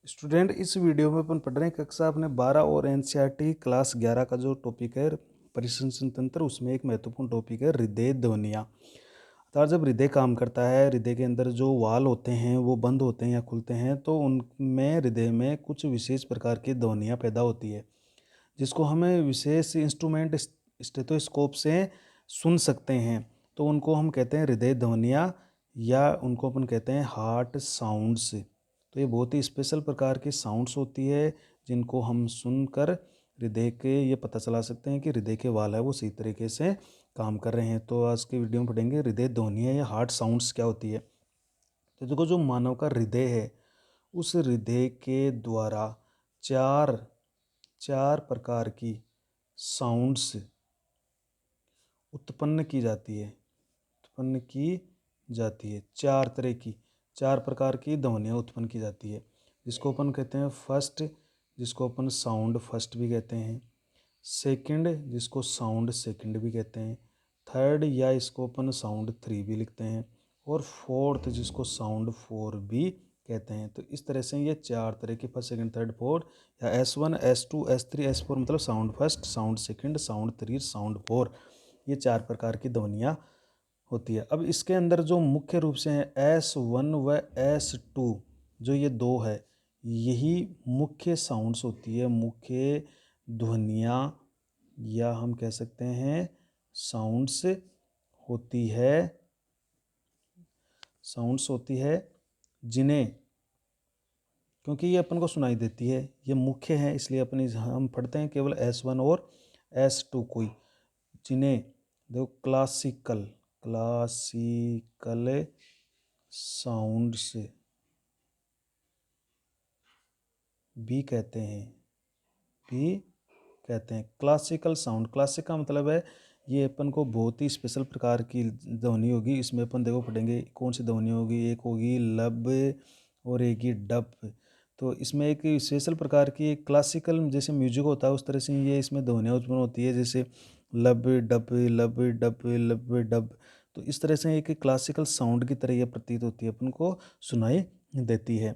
Student, इस video में अपन पढ़ रहे हैं कक्षा अपने 12 और एनसीईआरटी क्लास 11 का जो टॉपिक है परिसंचरण तंत्र, उसमें एक महत्वपूर्ण टॉपिक है हृदय ध्वनियाँ। अर्थात जब हृदय काम करता है, हृदय के अंदर जो वाल होते हैं वो बंद होते हैं या खुलते हैं, तो उनमें हृदय में कुछ विशेष प्रकार की ध्वनियाँ पैदा होती है, जिसको हमें विशेष इंस्ट्रूमेंट स्टेथोस्कोप से सुन सकते हैं। तो उनको हम कहते हैं हृदय ध्वनियाँ, या उनको अपन कहते हैं हार्ट साउंड्स। तो ये बहुत ही स्पेशल प्रकार की साउंड्स होती है, जिनको हम सुनकर हृदय के ये पता चला सकते हैं कि हृदय के वाल है वो सही तरीके से काम कर रहे हैं। तो आज के वीडियो में पढ़ेंगे हृदय ध्वनियाँ या हार्ट साउंड्स क्या होती है। तो देखो, जो मानव का हृदय है, उस हृदय के द्वारा चार चार प्रकार की साउंड्स उत्पन्न की जाती है। चार तरह की, चार प्रकार की ध्वनियाँ उत्पन्न की जाती है, जिसको अपन कहते हैं फर्स्ट, जिसको अपन साउंड फर्स्ट भी कहते हैं। सेकंड, जिसको साउंड सेकंड भी कहते हैं। थर्ड, या इसको अपन साउंड थ्री भी लिखते हैं। और फोर्थ, जिसको साउंड फोर भी कहते हैं। तो इस तरह से ये चार तरह की, फर्स्ट सेकंड थर्ड फोर्थ, या S1 S2 S3 S4, मतलब sound first, sound second, sound three, sound four, ये चार प्रकार की ध्वनियाँ होती है। अब इसके अंदर जो मुख्य रूप से हैं S1 व S2, जो ये दो है, यही मुख्य साउंड्स होती है, मुख्य ध्वनियाँ, या हम कह सकते हैं साउंड्स होती है, जिन्हें, क्योंकि ये अपन को सुनाई देती है, ये मुख्य है, इसलिए हम पढ़ते हैं केवल S1 और S2 को ही, जिन्हें देखो क्लासिकल साउंड्स भी कहते हैं क्लासिकल साउंड। क्लासिक का मतलब है, ये अपन को बहुत ही स्पेशल प्रकार की ध्वनि होगी। इसमें अपन देखो पढ़ेंगे कौन सी ध्वनि होगी। एक होगी लब और एक ही डब। तो इसमें एक स्पेशल प्रकार की क्लासिकल जैसे म्यूजिक होता है, उस तरह से ये इसमें ध्वनियाँ उत्पन्न होती है, जैसे लब डब लब डब लब डब। तो इस तरह से एक क्लासिकल साउंड की तरह ये प्रतीत होती है, अपन को सुनाई देती है।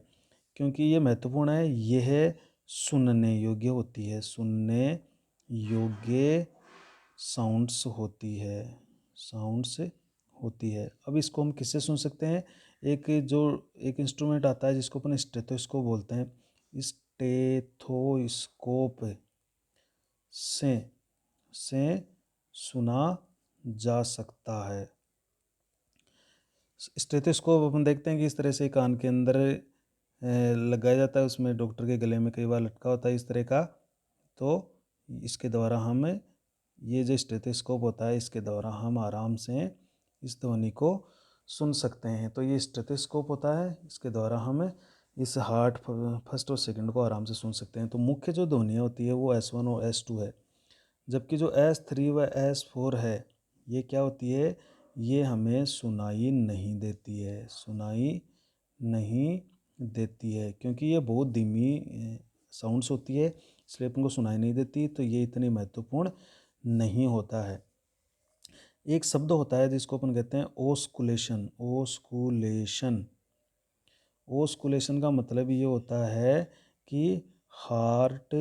क्योंकि ये महत्वपूर्ण है, यह सुनने योग्य होती है, सुनने योग्य साउंड्स होती है। अब इसको हम किससे सुन सकते हैं? एक इंस्ट्रूमेंट आता है जिसको अपन स्टेथोस्कोप बोलते हैं। स्टेथोस्कोप से सुना जा सकता है। स्टेथोस्कोप अपन देखते हैं कि इस तरह से कान के अंदर लगाया जाता है, उसमें डॉक्टर के गले में कई बार लटका होता है इस तरह का। तो इसके द्वारा हम, ये जो स्टेथोस्कोप होता है, इसके द्वारा हम आराम से इस ध्वनि को सुन सकते हैं। तो ये स्टेथोस्कोप होता है, इसके द्वारा हम इस हार्ट फर्स्ट और सेकंड को आराम से सुन सकते हैं। तो मुख्य जो ध्वनियाँ होती है वो S1 और S2 है, जबकि जो S3 व S4 है, ये क्या होती है? ये हमें सुनाई नहीं देती है, क्योंकि ये बहुत धीमी साउंड्स होती है, इसलिए अपन को सुनाई नहीं देती। तो ये इतनी महत्वपूर्ण नहीं होता है। एक शब्द होता है जिसको अपन कहते हैं ओस्कुलेशन का मतलब ये होता है कि हार्ट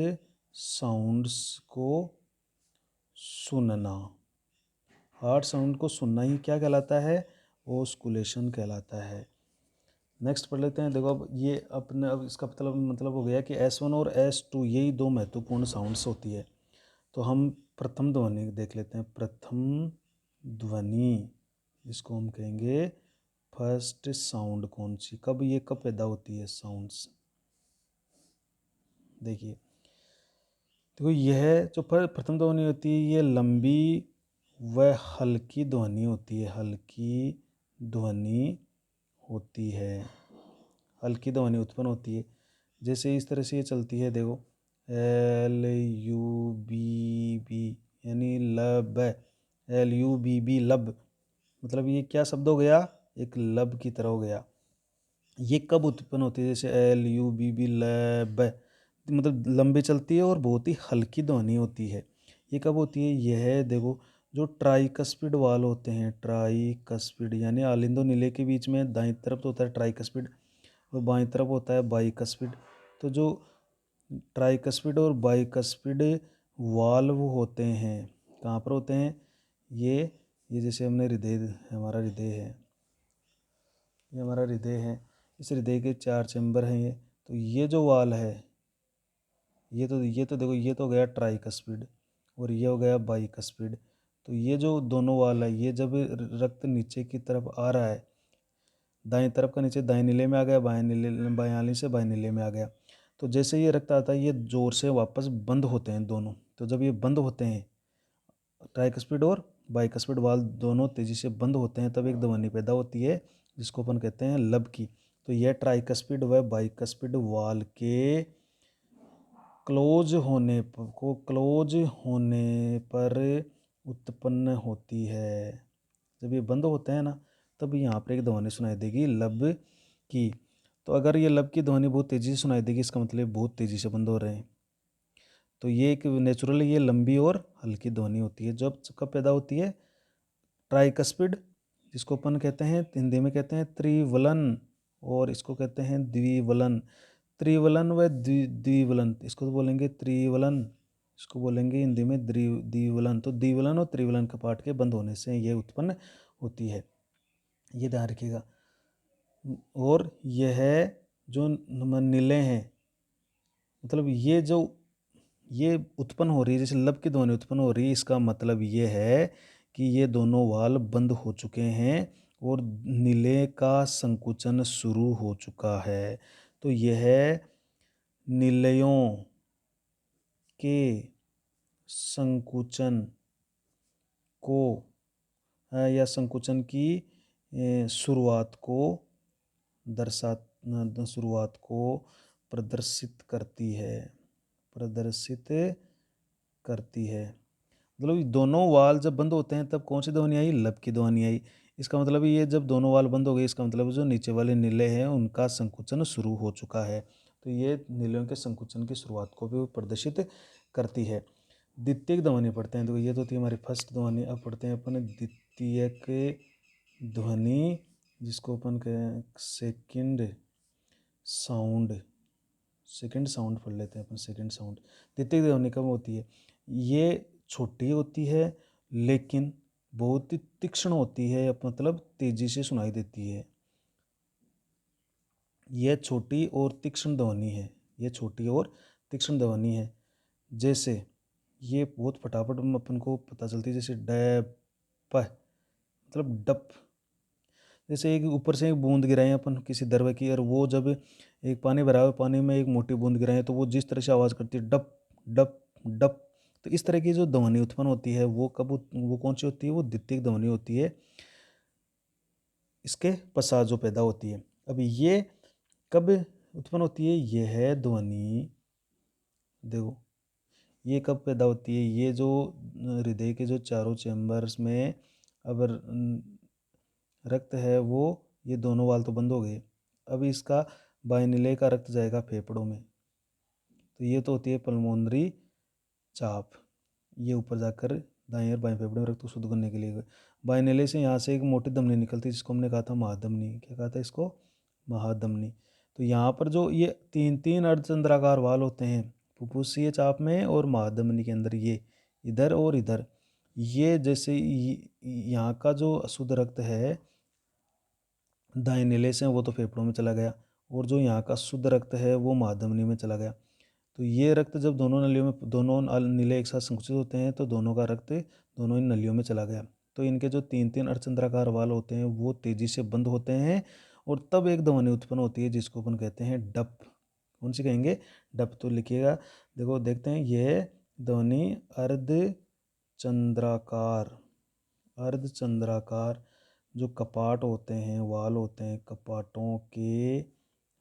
साउंड्स को सुनना। हार्ट साउंड को सुनना ही क्या कहलाता है? ओस्कुलेशन कहलाता है। नेक्स्ट पढ़ लेते हैं। देखो, अब इसका मतलब हो गया कि S1 और S2 यही दो महत्वपूर्ण साउंड्स होती है। तो हम प्रथम ध्वनि देख लेते हैं। प्रथम ध्वनि, जिसको हम कहेंगे फर्स्ट साउंड, कब पैदा होती है साउंड्स? देखो यह जो प्रथम ध्वनि होती है, ये लंबी व हल्की ध्वनि होती है। हल्की ध्वनि उत्पन्न होती है, जैसे इस तरह से ये चलती है। देखो, LUBB, यानी लब, LUBB लब, मतलब ये क्या शब्द हो गया? एक लब की तरह हो गया। ये कब उत्पन्न होती है? जैसे LUBB लब, मतलब लंबी चलती है और बहुत ही हल्की ध्वनि होती है। ये कब होती है? यह देखो, जो ट्राइकस्पिड वाल होते हैं, ट्राइकस्पिड यानी आलिंदो नीले के बीच में दाईं तरफ तो होता है ट्राइकस्पिड और बाईं तरफ होता है बाइकस्पिड। तो जो ट्राइकस्पिड और बाइकस्पिड वाल्व होते हैं कहाँ पर होते हैं? ये जैसे हमने हमारा हृदय है, ये हमारा हृदय है, इस हृदय के 4 चैम्बर हैं ये। तो ये जो वाल है, ये तो देखो, ये तो हो गया ट्राइकस्पिड और ये हो गया बाइकस्पिड। तो ये जो दोनों वाल है, ये जब रक्त नीचे की तरफ आ रहा है, दाएं तरफ का नीचे दाएं नीले में आ गया, बाएं नाली से बाएं नीले में आ गया। तो जैसे ये रक्त आता है, ये जोर से वापस बंद होते हैं दोनों। तो जब ये बंद होते हैं, ट्राइकस्पिड और बाइकस्पिड वाल्व दोनों तेजी से बंद होते हैं, तब एक ध्वनि पैदा होती है जिसको अपन कहते हैं लब की। तो यह ट्राइकस्पिड व बाइकस्पिड वाल्व के क्लोज होने पर उत्पन्न होती है। जब ये बंद होते हैं ना, तब यहाँ पर एक ध्वनि सुनाई देगी लब की। तो अगर ये लब की ध्वनि बहुत तेज़ी से सुनाई देगी, इसका मतलब बहुत तेज़ी से बंद हो रहे हैं। तो ये एक नेचुरली ये लंबी और हल्की ध्वनि होती है। जब कब पैदा होती है? ट्राइकस्पिड, जिसको अपन कहते हैं हिंदी में कहते हैं त्रिवलन, और इसको कहते हैं द्विवलन। त्रिवलन व द्विवलन, इसको तो बोलेंगे त्रिवलन, इसको बोलेंगे हिंदी में द्विवलन। तो द्विवलन और त्रिवलन कपाट के बंद होने से ये उत्पन्न होती है, ये ध्यान रखिएगा। और यह जो नीले हैं, मतलब ये उत्पन्न हो रही है, जैसे लब की ध्वनि उत्पन्न हो रही है, इसका मतलब ये है कि ये दोनों वाल बंद हो चुके हैं और नीले का संकुचन शुरू हो चुका है। तो यह नीलयों के संकुचन को या संकुचन की शुरुआत को प्रदर्शित करती है। मतलब दोनों वाल जब बंद होते हैं, तब कौन सी ध्वनि आई? लब की ध्वनि आई। इसका मतलब ये जब दोनों वाल बंद हो गए, इसका मतलब जो नीचे वाले नीले हैं उनका संकुचन शुरू हो चुका है। तो ये नीलों के संकुचन की शुरुआत को भी प्रदर्शित करती है। द्वितीयक ध्वनि पढ़ते हैं। तो ये तो थी हमारी फर्स्ट ध्वनि। अब पढ़ते हैं अपन द्वितीयक ध्वनि, जिसको अपन कहें सेकंड साउंड पढ़ लेते हैं अपन। सेकंड साउंड, द्वितीयक ध्वनि कब होती है? ये छोटी होती है लेकिन बहुत ही तीक्ष्ण होती है, मतलब तेजी से सुनाई देती है। यह छोटी और तीक्ष्ण ध्वनि है। जैसे ये बहुत फटाफट अपन को पता चलती है, जैसे डप, मतलब डप। जैसे एक ऊपर से एक बूंद गिराएं अपन किसी दरवे की, और वो जब एक पानी भरा हुआ पानी में एक मोटी बूंद गिराएं, तो वो जिस तरह से आवाज़ करती है डप डप डप, तो इस तरह की जो ध्वनि उत्पन्न होती है वो कौन सी होती है? वो द्वितीयक ध्वनि होती है, इसके पश्चात जो पैदा होती है। अब ये कब उत्पन्न होती है? यह ध्वनि देखो, ये कब पैदा होती है? ये जो हृदय के जो चारों चैम्बर्स में अब रक्त है, वो ये दोनों वाल तो बंद हो गए, अब इसका बाएं का रक्त जाएगा फेफड़ों में। तो ये तो होती है पल्मोनरी चाप, ये ऊपर जाकर दाएं और बाएं फेफड़े में रक्त को शुद्ध करने के लिए। बाएं से यहाँ से एक मोटी धमनी निकलती है, जिसको हमने कहा था महाधमनी। क्या कहा था इसको? महाधमनी। तो यहाँ पर जो ये तीन अर्धचंद्राकार वाल होते हैं फुफ्फुसीय चाप में और महाधमनी के अंदर, ये इधर और इधर, ये जैसे यहाँ का जो अशुद्ध रक्त है दाएं नीले से, वो तो फेफड़ों में चला गया, और जो यहाँ का शुद्ध रक्त है वो महाधमनी में चला गया। तो ये रक्त जब दोनों नीले एक साथ संकुचित होते हैं, तो दोनों का रक्त दोनों इन नलियों में चला गया। तो इनके जो तीन अर्धचंद्राकार वाल होते हैं वो तेजी से बंद होते हैं, और तब एक ध्वनि उत्पन्न होती है जिसको अपन कहते हैं डप। कौन सी कहेंगे? डप। तो लिखिएगा, देखो देखते हैं, यह ध्वनि अर्धचंद्राकार जो कपाट होते हैं, वाल होते हैं, कपाटों के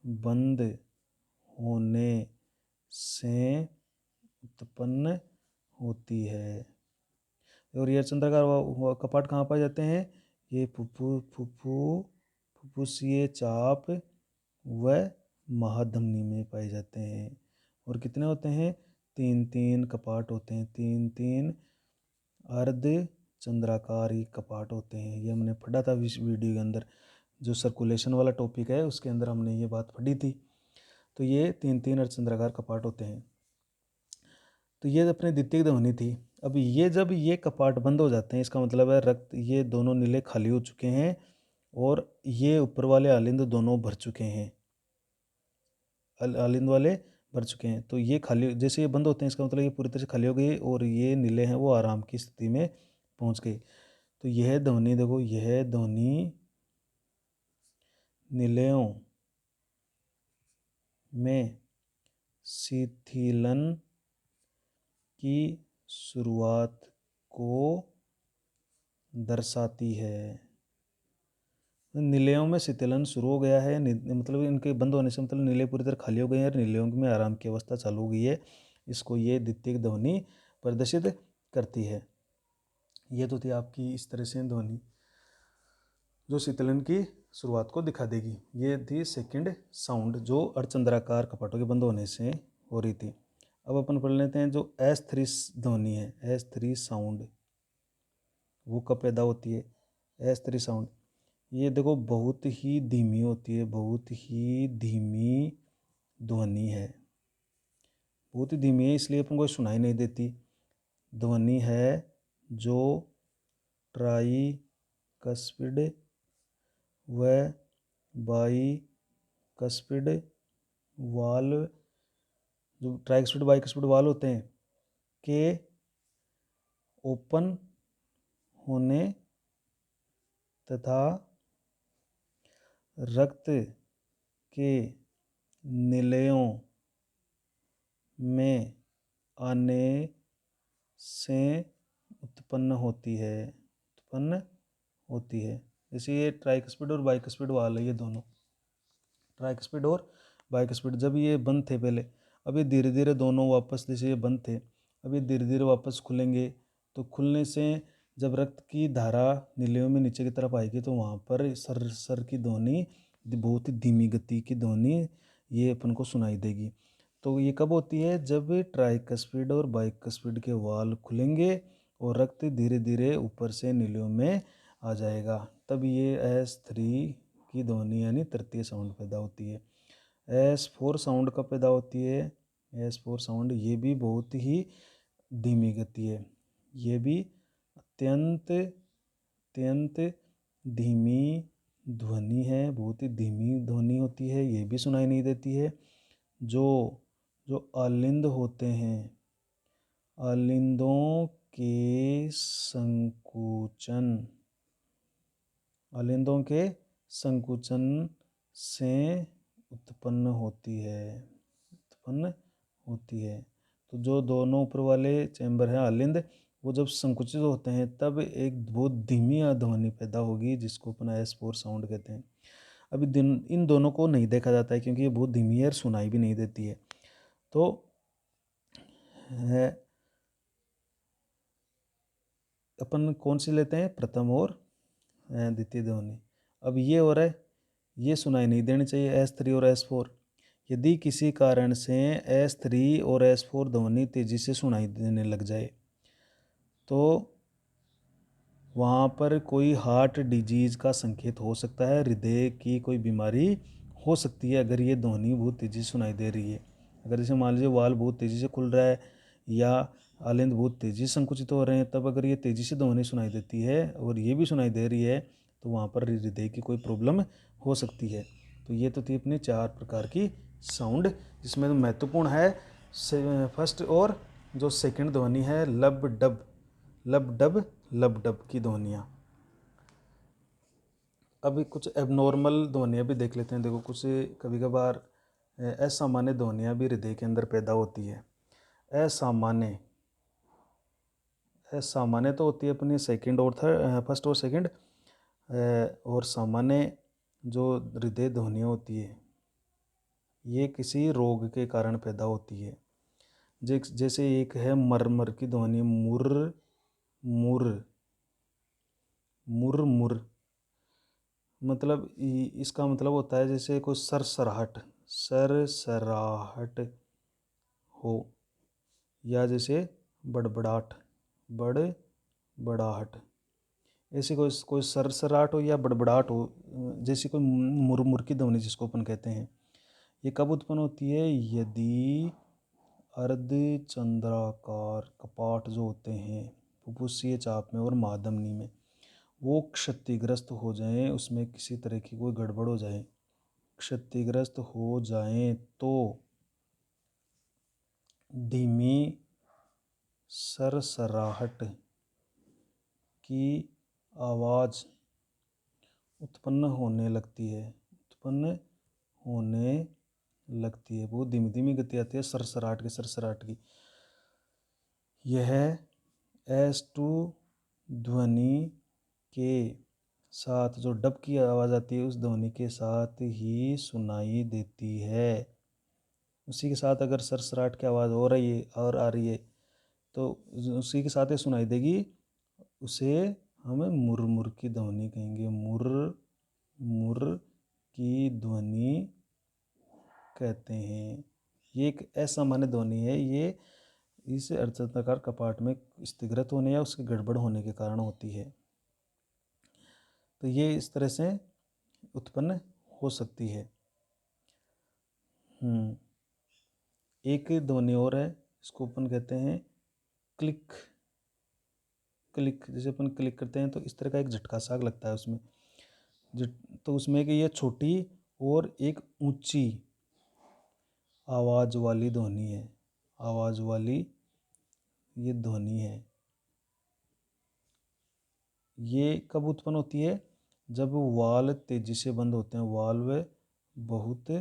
बंद होने से उत्पन्न होती है। और ये चंद्राकार कपाट कहाँ पाए जाते हैं? ये फुफ्फुसीय चाप व महाधमनी में पाए जाते हैं। और कितने होते हैं? तीन कपाट होते हैं, तीन अर्ध चंद्राकारी कपाट होते हैं। ये हमने पढ़ा था इस वीडियो के अंदर, जो सर्कुलेशन वाला टॉपिक है उसके अंदर हमने ये बात पढ़ी थी। तो ये 3-3 अर्धचंद्राकार कपाट होते हैं। तो ये अपनी द्वितीयक ध्वनि थी। अब ये जब ये कपाट बंद हो जाते हैं, इसका मतलब है रक्त, ये दोनों नीले खाली हो चुके हैं और ये ऊपर वाले आलिंद दोनों भर चुके हैं, आलिंद वाले भर चुके हैं। तो ये खाली, जैसे ये बंद होते हैं इसका मतलब ये पूरी तरह से खाली हो गई और ये नीले हैं वो आराम की स्थिति में पहुंच गए। तो यह ध्वनि देखो, यह ध्वनि निलयों में शिथिलन की शुरुआत को दर्शाती है। निलयों में शिथिलन शुरू हो गया है, मतलब इनके बंद होने से मतलब नीले पूरी तरह खाली हो गए हैं और निलयों में आराम की अवस्था चालू हो गई है। इसको ये द्वितीयक ध्वनि प्रदर्शित करती है। ये तो थी आपकी इस तरह से ध्वनि जो शीतलन की शुरुआत को दिखा देगी। ये थी सेकंड साउंड जो अर्धचंद्राकार कपाटों के बंद होने से हो रही थी। अब अपन पढ़ लेते हैं जो S3 ध्वनि है, S3 साउंड, वो कब पैदा होती है। S3 साउंड ये देखो बहुत ही धीमी होती है, बहुत ही धीमी ध्वनि है, बहुत ही धीमी है, इसलिए अपन को सुनाई नहीं देती। ध्वनि है जो ट्राई कस्पिड व बाई कस्पिड वाल, जो ट्राइकस्पिड बाई कस्पिड वाल होते हैं के ओपन होने तथा रक्त के निलयों में आने से उत्पन्न होती है, जैसे ये ट्राइकस्पिड और बाइकस्पिड वाल है, ये दोनों ट्राइकस्पिड और बाइकस्पिड जब ये बंद थे पहले, अब ये धीरे धीरे दोनों वापस, जैसे ये बंद थे अब ये धीरे धीरे वापस खुलेंगे। तो खुलने से जब रक्त की धारा निलयों में नीचे की तरफ आएगी तो वहाँ पर सर की ध्वनि, बहुत ही धीमी गति की ध्वनि ये अपन को सुनाई देगी। तो ये कब होती है, जब ट्राइकस्पिड और बाइकस्पिड के वाल खुलेंगे और रक्त धीरे धीरे ऊपर से निलयों में आ जाएगा, तब ये S3 की ध्वनि यानी तृतीय साउंड पैदा होती है। S4 साउंड कब पैदा होती है। S4 साउंड ये भी बहुत ही धीमी गति है, ये भी अत्यंत धीमी ध्वनि है, बहुत ही धीमी ध्वनि होती है, ये भी सुनाई नहीं देती है। जो आलिंद होते हैं, आलिंदों के संकुचन से उत्पन्न होती है। तो जो दोनों ऊपर वाले चैम्बर हैं आलिंद, वो जब संकुचित होते हैं तब एक बहुत धीमी ध्वनि पैदा होगी जिसको अपन S4 साउंड कहते हैं। अभी इन दोनों को नहीं देखा जाता है क्योंकि ये बहुत धीमी है और सुनाई भी नहीं देती है। तो अपन कौन सी लेते हैं, प्रथम और द्वितीय ध्वनि। अब ये हो रहा है, ये सुनाई नहीं देनी चाहिए S3 और S4। यदि किसी कारण से S3 और S4 ध्वनि तेजी से सुनाई देने लग जाए तो वहाँ पर कोई हार्ट डिजीज का संकेत हो सकता है, हृदय की कोई बीमारी हो सकती है अगर ये ध्वनि बहुत तेज़ी से सुनाई दे रही है। अगर जैसे मान लीजिए वाल बहुत तेज़ी से खुल रहा है या आलिंद बहुत तेज़ी से संकुचित हो रहे हैं, तब अगर ये तेज़ी से ध्वनि सुनाई देती है और ये भी सुनाई दे रही है तो वहाँ पर हृदय की कोई प्रॉब्लम हो सकती है। तो ये तो थी अपनी 4 प्रकार की साउंड, जिसमें महत्वपूर्ण है फर्स्ट और जो सेकंड ध्वनि है लब डब की ध्वनियाँ। अभी कुछ एबनॉर्मल ध्वनियाँ भी देख लेते हैं। देखो कुछ कभी कभार असामान्य ध्वनियाँ भी हृदय के अंदर पैदा होती है। असामान्य तो होती है अपनी सेकंड और फर्स्ट और सेकंड, और सामान्य जो हृदय ध्वनियाँ होती है ये किसी रोग के कारण पैदा होती है। जैसे एक है मर की ध्वनि, मुर मतलब इसका मतलब होता है जैसे कोई सरसराहट हो या जैसे बड़बड़ाहट ऐसी कोई सरसराहट हो या बड़बड़ाहट हो, जैसी कोई मुर की ध्वनि जिसको अपन कहते हैं, ये कब उत्पन्न होती है? यदि अर्धचंद्राकार कपाट जो होते हैं फुफ्फुसीय चाप में और महाधमनी में वो क्षतिग्रस्त हो जाएं, उसमें किसी तरह की कोई गड़बड़ हो जाए, क्षतिग्रस्त हो जाएं तो धीमी सरसराहट की आवाज़ उत्पन्न होने लगती है, उत्पन्न होने लगती है। वो धीमी धीमी गति आती है सरसराहट की। यह S2 ध्वनि के साथ जो डब की आवाज़ आती है उस ध्वनि के साथ ही सुनाई देती है। उसी के साथ अगर सरसराहट की आवाज़ हो रही है और आ रही है तो उसी के साथ ही सुनाई देगी, उसे हम मुर की ध्वनि कहेंगे। मुर की ध्वनि कहते हैं। ये एक असामान्य ध्वनि है, ये इस अर्धचंद्राकार कपाट में स्थिरगत होने या उसके गड़बड़ होने के कारण होती है। तो ये इस तरह से उत्पन्न हो सकती है। एक ध्वनि और है, इसको अपन कहते हैं क्लिक। जैसे अपन क्लिक करते हैं तो इस तरह का एक झटका सा लगता है उसमें। तो उसमें कि ये छोटी और एक ऊंची आवाज़ वाली ध्वनि है, आवाज़ वाली ये ध्वनि है। ये कब उत्पन्न होती है? जब वाल्व तेजी से बंद होते हैं, वाल्व बहुत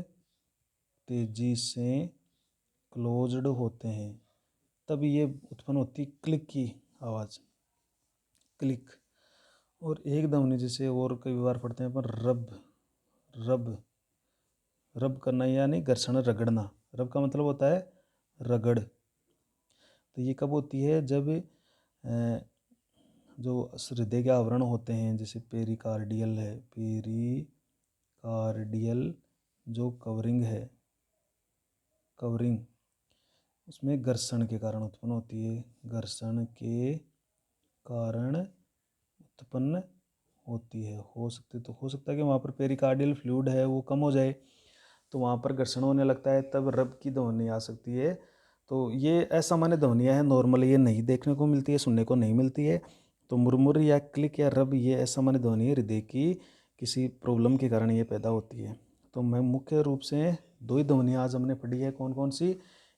तेजी से क्लोज्ड होते हैं, तब ये उत्पन्न होती है क्लिक की आवाज़, क्लिक। और एक ध्वनि जिसे और कई बार पढ़ते हैं अपन रब करना यानी घर्षण रगड़ना। रब का मतलब होता है रगड़। तो ये कब होती है? जब जो हृदय के आवरण होते हैं जैसे पेरिकार्डियल है, पेरिकार्डियल जो कवरिंग उसमें घर्षण के कारण उत्पन्न होती है, घर्षण के कारण उत्पन्न होती है। हो सकता है कि वहाँ पर पेरिकार्डियल फ्लूइड है वो कम हो जाए तो वहाँ पर घर्षण होने लगता है, तब रब की ध्वनि आ सकती है। तो ये असामान्य ध्वनियाँ हैं, नॉर्मल ये नहीं देखने को मिलती है, सुनने को नहीं मिलती है। तो मुरमुर या क्लिक या रब ये असामान्य ध्वनि है, हृदय की किसी प्रॉब्लम के कारण ये पैदा होती है। तो मैं मुख्य रूप से दो ही ध्वनियाँ आज हमने पढ़ी है, कौन कौन सी?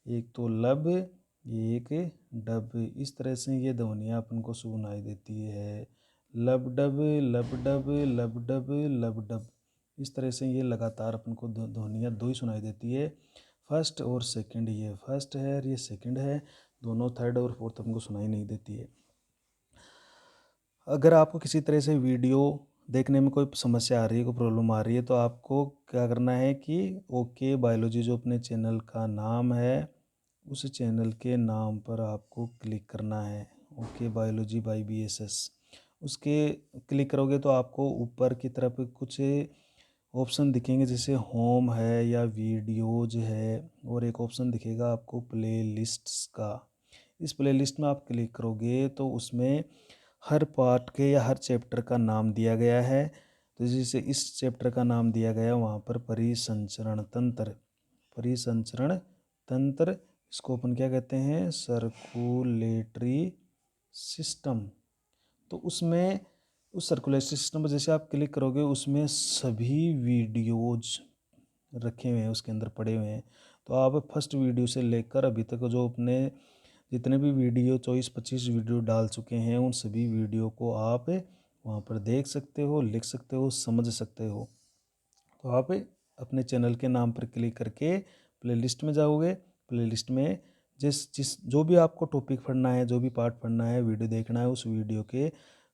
एक तो लब, एक डब। इस तरह से ये ध्वनियाँ अपन को सुनाई देती है, लब डब लब डब लब डब लब डब। इस तरह से ये लगातार अपन को ध्वनियाँ दो ही सुनाई देती है, फर्स्ट और सेकंड। ये फर्स्ट है और ये सेकंड है, दोनों थर्ड और फोर्थ अपन को सुनाई नहीं देती है। अगर आपको किसी तरह से वीडियो देखने में कोई समस्या आ रही है, कोई प्रॉब्लम आ रही है, तो आपको क्या करना है कि ओके बायोलॉजी जो अपने चैनल का नाम है उस चैनल के नाम पर आपको क्लिक करना है, ओके बायोलॉजी बाय BSS। उसके क्लिक करोगे तो आपको ऊपर की तरफ कुछ ऑप्शन दिखेंगे, जैसे होम है या वीडियोज है, और एक ऑप्शन दिखेगा आपको प्ले लिस्ट्स का। इस प्ले लिस्ट में आप क्लिक करोगे तो उसमें हर पार्ट के या हर चैप्टर का नाम दिया गया है। तो जैसे इस चैप्टर का नाम दिया गया वहाँ पर परिसंचरण तंत्र, इसको अपन क्या कहते हैं? Circulatory system. तो उसमें उस सर्कुलेटरी सिस्टम पर जैसे आप क्लिक करोगे उसमें सभी वीडियोज रखे हुए हैं, उसके अंदर पड़े हुए हैं। तो आप फर्स्ट वीडियो से लेकर अभी तक जो अपने जितने भी वीडियो 24-25 वीडियो डाल चुके हैं उन सभी वीडियो को आप वहाँ पर देख सकते हो, लिख सकते हो, समझ सकते हो। तो आप अपने चैनल के नाम पर क्लिक करके प्लेलिस्ट में जाओगे, प्लेलिस्ट में जिस जो भी आपको टॉपिक पढ़ना है, जो भी पार्ट पढ़ना है, वीडियो देखना है, उस वीडियो के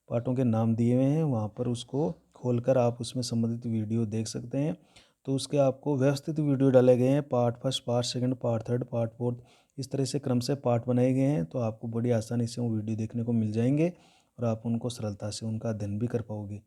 पार्टों के नाम दिए हुए हैं, वहाँ पर उसको खोलकर आप उसमें संबंधित वीडियो देख सकते हैं। तो उसके आपको व्यवस्थित वीडियो डाले गए हैं, part first, part second, part third, part fourth, इस तरह से क्रम से पार्ट बनाए गए हैं। तो आपको बड़ी आसानी से वो वीडियो देखने को मिल जाएंगे और आप उनको सरलता से उनका अध्ययन भी कर पाओगे।